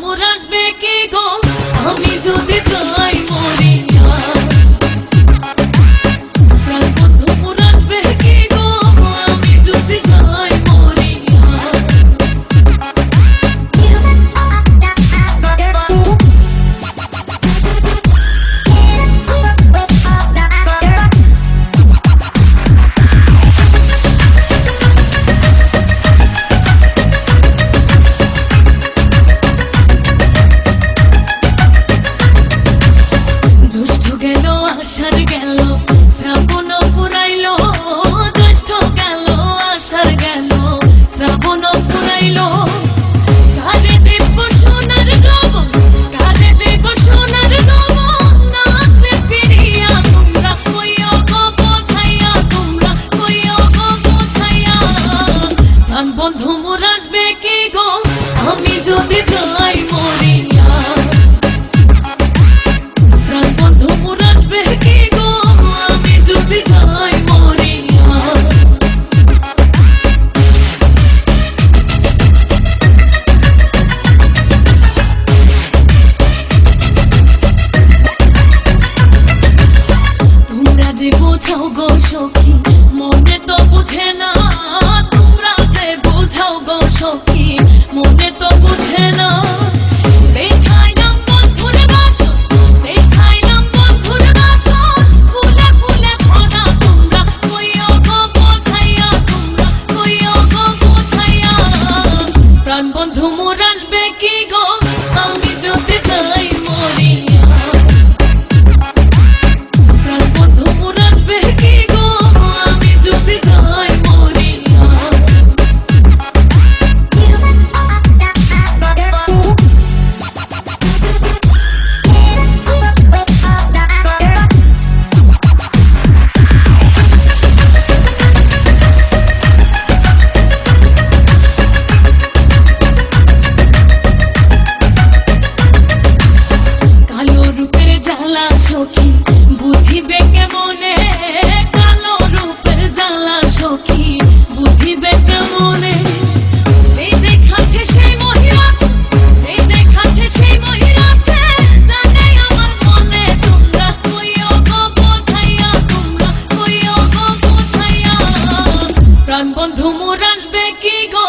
মোর আসবে কি গো আমি যদি যাই মরিয়া। প্রাণ বন্ধু মোর আসবে কি গো আমি যদি যাই মরিয়া। জ্যৈষ্ঠ গেল আষাঢ় গেল শ্রাবণ ফুরাইল, জ্যৈষ্ঠ গেল আষাঢ় গেল শ্রাবণ ফুরাইল। কারে দেব সোনার যৌবন, কারে দেব সোনার যৌবন, না আসলে ফিরিয়া তোমরা কইও গো বোঝাইয়া, তোমরা কইও গো বোঝাইয়া। প্রাণ বন্ধু মোর আসবে কি গো আমি যদি যাই মরিয়া। প্রাণ বন্ধু মোর আসবে কি গো আমি যদি যাই মরিয়া। তোমরা যে বোঝাও গো সখী মনে তো বুঝে না, তোমরা যে বোঝাও গো সখী মনে তো বুঝে না। দেখাইলাম বন্ধুর বাসন, দেখাইলাম বন্ধুর বাসন, ফুলে ফুলে ভরা, তোমরা কইও গো বোঝাইয়া, তোমরা কইও গো বোঝাইয়া। প্রাণ বন্ধু মোর আসবে কি গো আমি যদি যাই মরিয়া। প্রাণ বন্ধু মোর আসবে কি গো আমি যদি যাই মরিয়া। কালো রূপের জ্বালা সখী বুঝিবে কেমনে, কালো রূপের জ্বালা সখী বুঝিবে কেমনে। যেই দেখাছে সেই মহিরাছে, যেই দেখাছে সেই মহিরাছে, জানে আমার মনে, তোমরা কইও গো বোঝাইয়া, তোমরা কইও গো বোঝাইয়া। প্রাণ বন্ধু মোর আসবে কি গো